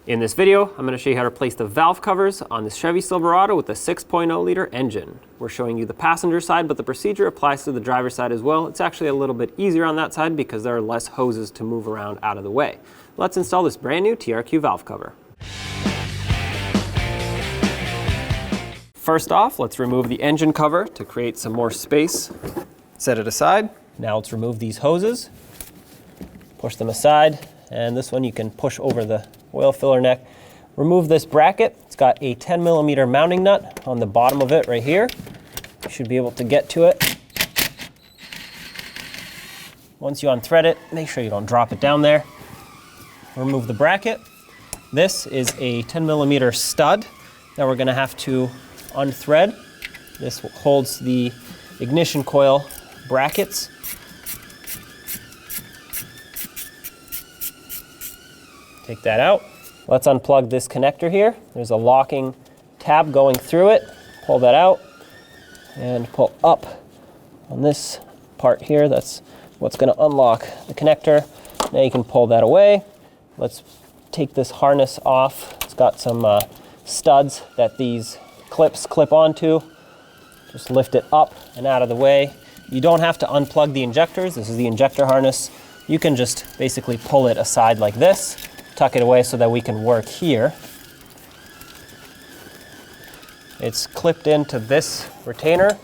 In this video, I'm going to show you how to place the valve covers on this Chevy Silverado with a 6.0 liter engine. We're showing you the passenger side, but the procedure applies to the driver's side as well. It's actually a little bit easier on that side because there are less hoses to move around out of the way. Let's install this brand new TRQ valve cover. First off, let's remove the engine cover to create some more space. Set it aside. Now let's remove these hoses. Push them aside, and this one you can push over the oil filler neck. Remove this bracket. It's got a 10mm mounting nut on the bottom of it right here. You should be able to get to it. Once you unthread it, make sure you don't drop it down there. Remove the bracket. This is a 10mm stud that we're going to have to unthread. This holds the ignition coil brackets. Take that out. Let's unplug this connector here. There's a locking tab going through it. Pull that out and pull up on this part here. That's what's going to unlock the connector. Now you can pull that away. Let's take this harness off. It's got some studs that these clips clip onto. Just lift it up and out of the way. You don't have to unplug the injectors. This is the injector harness. You can just basically pull it aside like this. Tuck it away so that we can work here. It's clipped into this retainer,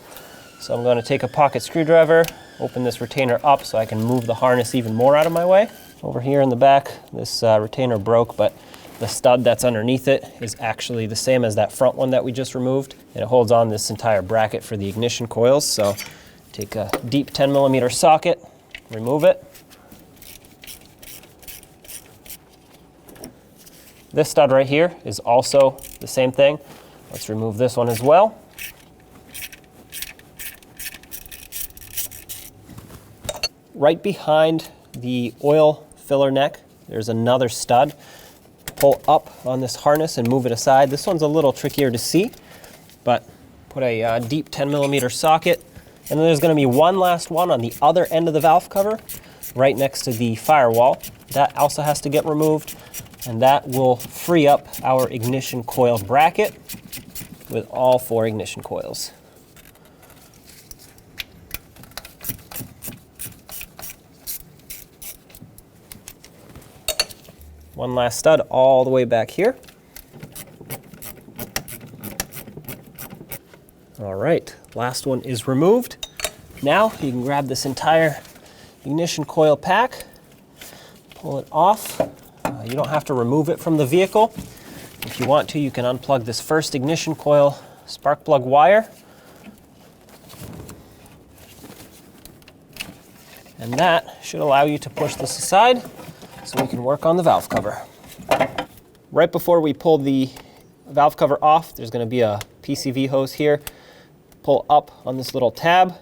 so I'm going to take a pocket screwdriver, open this retainer up so I can move the harness even more out of my way. Over here in the back, this retainer broke, but the stud that's underneath it is actually the same as that front one that we just removed, and it holds on this entire bracket for the ignition coils. So take a deep 10mm socket, remove it. This stud right here is also the same thing. Let's remove this one as well. Right behind the oil filler neck, there's another stud. Pull up on this harness and move it aside. This one's a little trickier to see, but put a deep 10mm socket. And then there's going to be one last one on the other end of the valve cover, right next to the firewall. That also has to get removed. And that will free up our ignition coil bracket with all 4 ignition coils. One last stud all the way back here. All right, last one is removed. Now you can grab this entire ignition coil pack, pull it off. You don't have to remove it from the vehicle. If you want to, you can unplug this first ignition coil spark plug wire. And that should allow you to push this aside so we can work on the valve cover. Right before we pull the valve cover off, there's going to be a PCV hose here. Pull up on this little tab,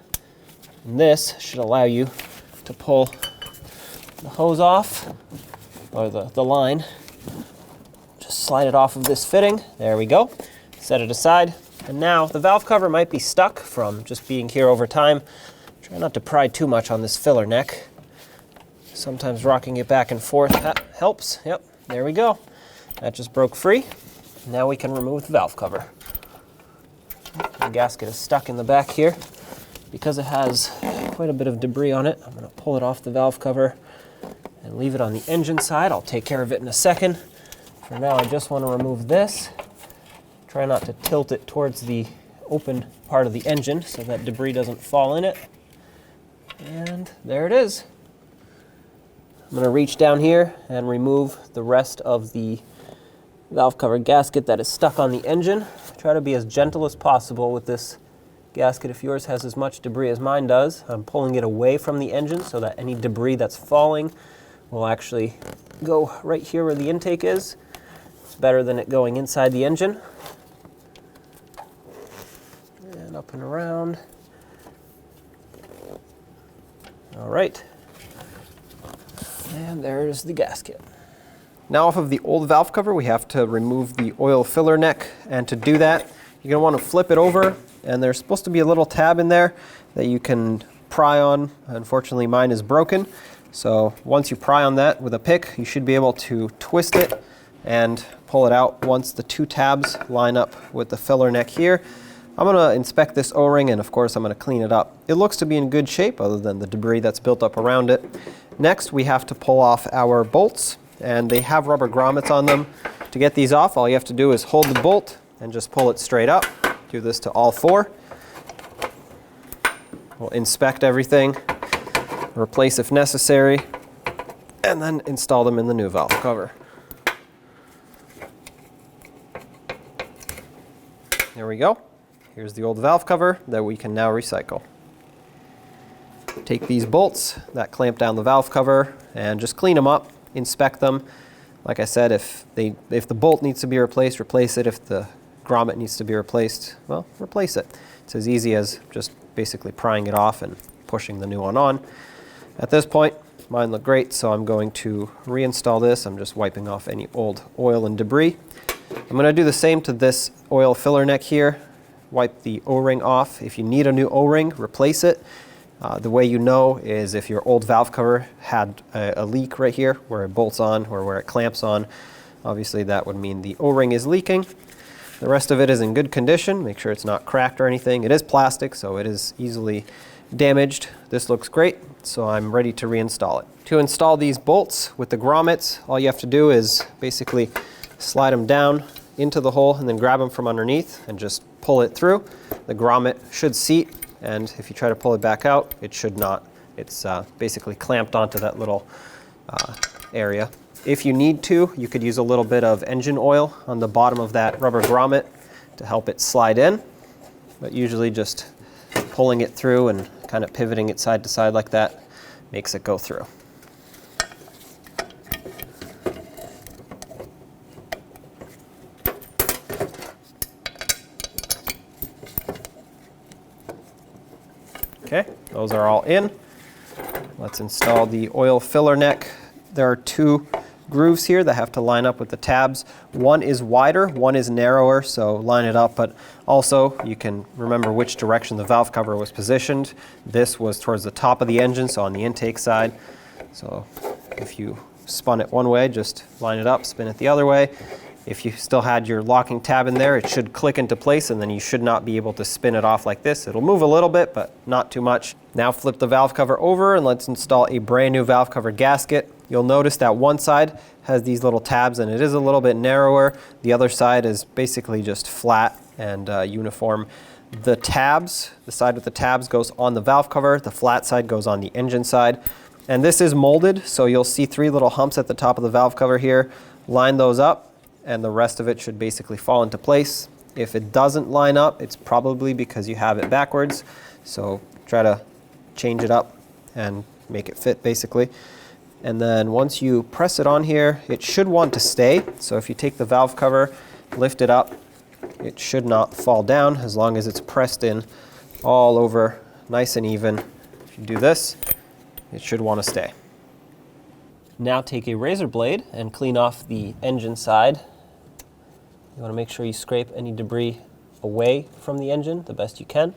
and this should allow you to pull the hose off, or the line. Just slide it off of this fitting. There we go. Set it aside. And now the valve cover might be stuck from just being here over time. Try not to pry too much on this filler neck. Sometimes rocking it back and forth helps. Yep, there we go. That just broke free. Now we can remove the valve cover. The gasket is stuck in the back here. Because it has quite a bit of debris on it, I'm going to pull it off the valve cover and leave it on the engine side. I'll take care of it in a second. For now, I just want to remove this. Try not to tilt it towards the open part of the engine so that debris doesn't fall in it. And there it is. I'm going to reach down here and remove the rest of the valve cover gasket that is stuck on the engine. Try to be as gentle as possible with this gasket. If yours has as much debris as mine does, I'm pulling it away from the engine so that any debris that's falling will actually go right here where the intake is. It's better than it going inside the engine. And up and around. All right. And there's the gasket. Now off of the old valve cover, we have to remove the oil filler neck. And to do that, you're going to want to flip it over. And there's supposed to be a little tab in there that you can pry on. Unfortunately, mine is broken. So once you pry on that with a pick, you should be able to twist it and pull it out once the two tabs line up with the filler neck here. I'm going to inspect this O-ring, and of course I'm going to clean it up. It looks to be in good shape other than the debris that's built up around it. Next, we have to pull off our bolts, and they have rubber grommets on them. To get these off, all you have to do is hold the bolt and just pull it straight up. Do this to all four. We'll inspect everything, replace if necessary, and then install them in the new valve cover. There we go. Here's the old valve cover that we can now recycle. Take these bolts that clamp down the valve cover and just clean them up, inspect them. Like I said, if the bolt needs to be replaced, replace it. If the grommet needs to be replaced, well, replace it. It's as easy as just basically prying it off and pushing the new one on. At this point, mine look great, so I'm going to reinstall this. I'm just wiping off any old oil and debris. I'm going to do the same to this oil filler neck here. Wipe the O-ring off. If you need a new O-ring, replace it. The way you know is if your old valve cover had a leak right here where it bolts on or where it clamps on. Obviously that would mean the O-ring is leaking. The rest of it is in good condition. Make sure it's not cracked or anything. It is plastic, so it is easily damaged. This looks great, so I'm ready to reinstall it. To install these bolts with the grommets, all you have to do is basically slide them down into the hole and then grab them from underneath and just pull it through. The grommet should seat, and if you try to pull it back out, it should not. It's basically clamped onto that little area. If you need to, you could use a little bit of engine oil on the bottom of that rubber grommet to help it slide in, but usually just pulling it through and kind of pivoting it side to side like that makes it go through. Okay, those are all in. Let's install the oil filler neck. There are two grooves here that have to line up with the tabs. One is wider, one is narrower, so line it up, but also you can remember which direction the valve cover was positioned. This was towards the top of the engine, so on the intake side. So if you spun it one way, just line it up, spin it the other way. If you still had your locking tab in there, it should click into place, and then you should not be able to spin it off like this. It'll move a little bit, but not too much. Now flip the valve cover over and let's install a brand new valve cover gasket. You'll notice that one side has these little tabs and it is a little bit narrower. The other side is basically just flat and uniform. The tabs, the side with the tabs goes on the valve cover, the flat side goes on the engine side. And this is molded, so you'll see three little humps at the top of the valve cover here. Line those up, and the rest of it should basically fall into place. If it doesn't line up, it's probably because you have it backwards. So try to change it up and make it fit basically. And then once you press it on here, it should want to stay. So if you take the valve cover, lift it up, it should not fall down as long as it's pressed in all over nice and even. If you do this, it should want to stay. Now take a razor blade and clean off the engine side. You want to make sure you scrape any debris away from the engine the best you can.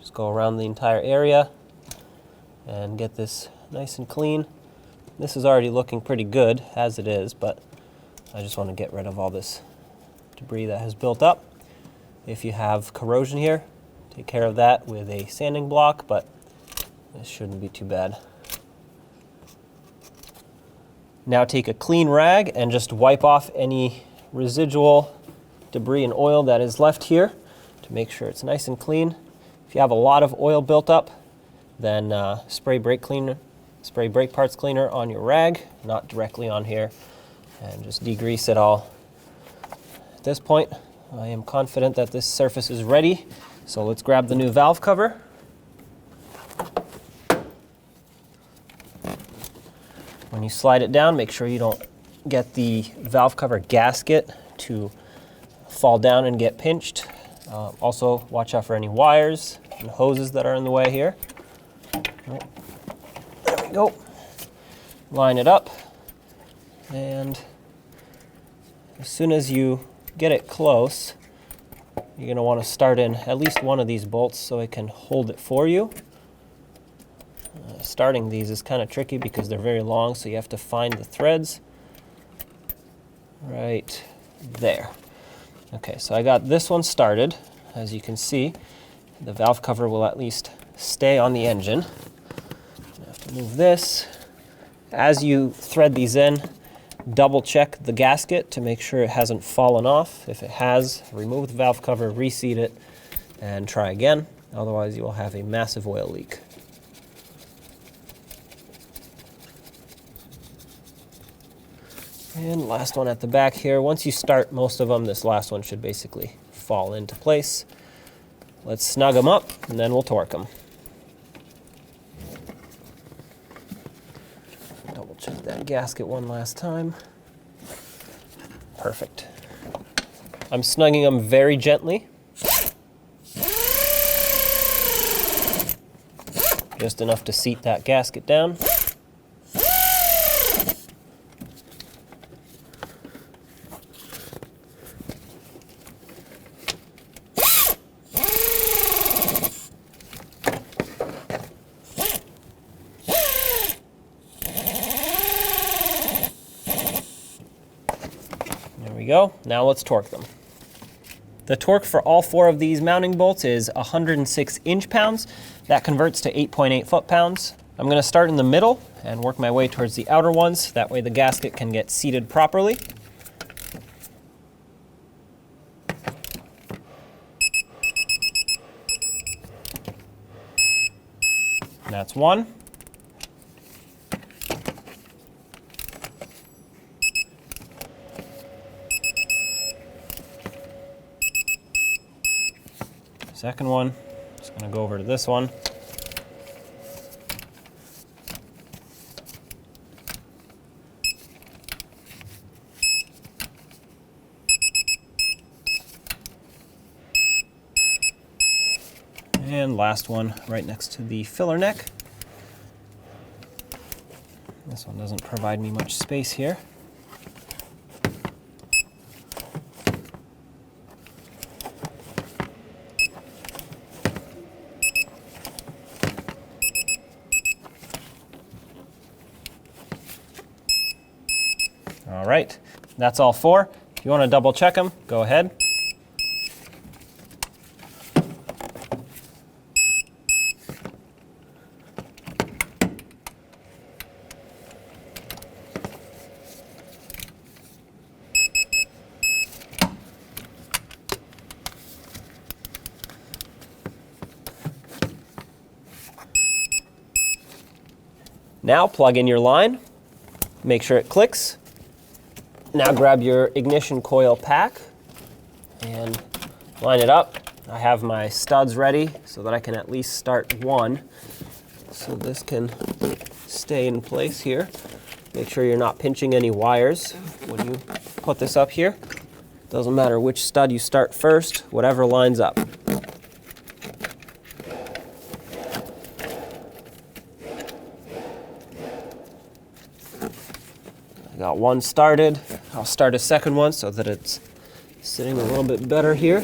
Just go around the entire area and get this nice and clean. This is already looking pretty good as it is, but I just want to get rid of all this debris that has built up. If you have corrosion here, take care of that with a sanding block, but this shouldn't be too bad. Now take a clean rag and just wipe off any residual debris and oil that is left here to make sure it's nice and clean. If you have a lot of oil built up, then spray brake parts cleaner on your rag, not directly on here, and just degrease it all. At this point, I am confident that this surface is ready, so let's grab the new valve cover. When you slide it down, make sure you don't get the valve cover gasket to fall down and get pinched. Also, watch out for any wires and hoses that are in the way here. There we go. Line it up, and as soon as you get it close, you're going to want to start in at least one of these bolts so it can hold it for you. Starting these is kind of tricky because they're very long, so you have to find the threads. right there. Okay, so I got this one started. As you can see, the valve cover will at least stay on the engine. I have to move this. As you thread these in, double check the gasket to make sure it hasn't fallen off. If it has, remove the valve cover, reseat it, and try again. Otherwise, you will have a massive oil leak. And last one at the back here. Once you start most of them, this last one should basically fall into place. Let's snug them up, and then we'll torque them. Double check that gasket one last time. Perfect. I'm snugging them very gently. Just enough to seat that gasket down. There we go. Now let's torque them. The torque for all 4 of these mounting bolts is 106 inch-pounds. That converts to 8.8 foot-pounds. I'm going to start in the middle and work my way towards the outer ones. That way the gasket can get seated properly. That's one. Second one, just going to go over to this one. And last one right next to the filler neck. This one doesn't provide me much space here. All right, that's all 4. If you want to double check them, go ahead. Now plug in your line, make sure it clicks. Now grab your ignition coil pack and line it up. I have my studs ready so that I can at least start one. So this can stay in place here. Make sure you're not pinching any wires when you put this up here. Doesn't matter which stud you start first, whatever lines up. I got one started. I'll start a second one so that it's sitting a little bit better here.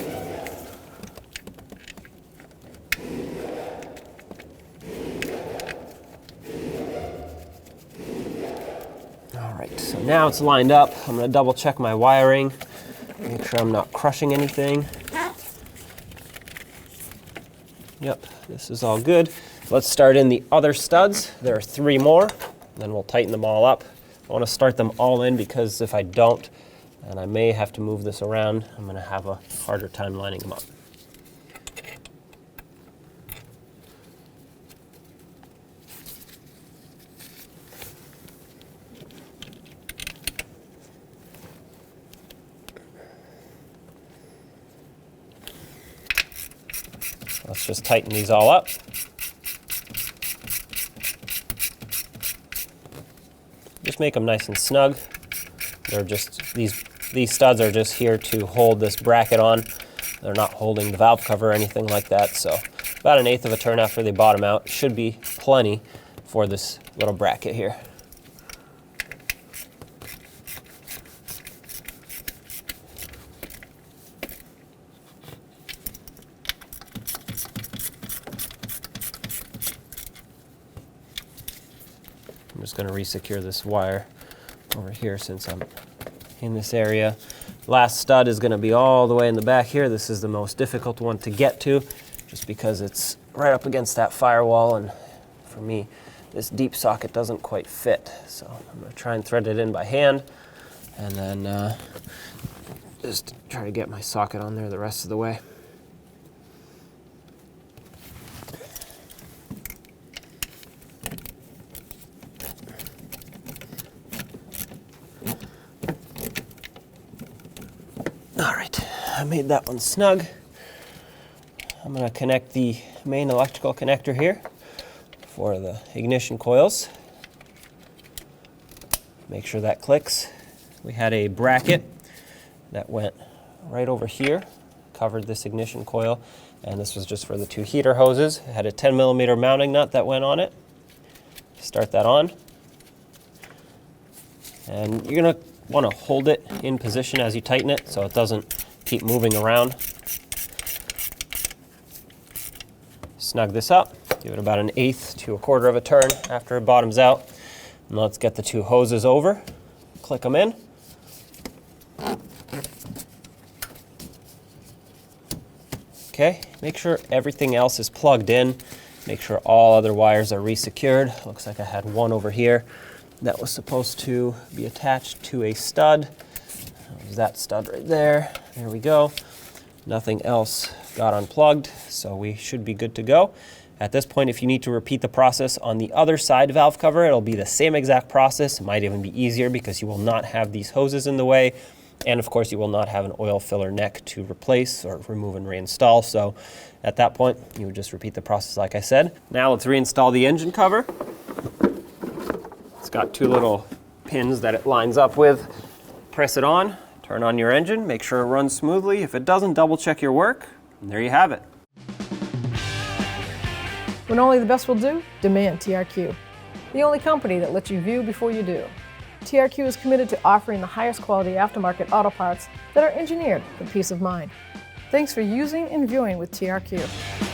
All right, so now it's lined up. I'm going to double check my wiring, make sure I'm not crushing anything. Yep, this is all good. Let's start in the other studs. There are 3 more, then we'll tighten them all up. I want to start them all in because if I don't, and I may have to move this around, I'm going to have a harder time lining them up. Let's just tighten these all up. Just make them nice and snug. They're just, these studs are just here to hold this bracket on. They're not holding the valve cover or anything like that. So about 1/8 of a turn after they bottom out should be plenty for this little bracket here. I'm just going to resecure this wire over here since I'm in this area. Last stud is going to be all the way in the back here. This is the most difficult one to get to, just because it's right up against that firewall, and for me, this deep socket doesn't quite fit. So I'm going to try and thread it in by hand, and then just try to get my socket on there the rest of the way. All right, I made that one snug. I'm going to connect the main electrical connector here for the ignition coils. Make sure that clicks. We had a bracket that went right over here, covered this ignition coil, and this was just for the 2 heater hoses. It had a 10mm mounting nut that went on it. Start that on. And you're going to want to hold it in position as you tighten it so it doesn't keep moving around. Snug this up, give it about 1/8 to 1/4 of a turn after it bottoms out. And let's get the 2 hoses over, click them in. Okay, make sure everything else is plugged in. Make sure all other wires are re-secured. Looks like I had one over here that was supposed to be attached to a stud. There's that stud right there. There we go. Nothing else got unplugged, so we should be good to go. At this point, if you need to repeat the process on the other side valve cover, it'll be the same exact process. It might even be easier because you will not have these hoses in the way. And of course, you will not have an oil filler neck to replace or remove and reinstall. So at that point, you would just repeat the process like I said. Now let's reinstall the engine cover. It's got 2 little pins that it lines up with. Press it on, turn on your engine, make sure it runs smoothly. If it doesn't, double check your work, and there you have it. When only the best will do, demand TRQ. The only company that lets you view before you do. TRQ is committed to offering the highest quality aftermarket auto parts that are engineered for peace of mind. Thanks for using and viewing with TRQ.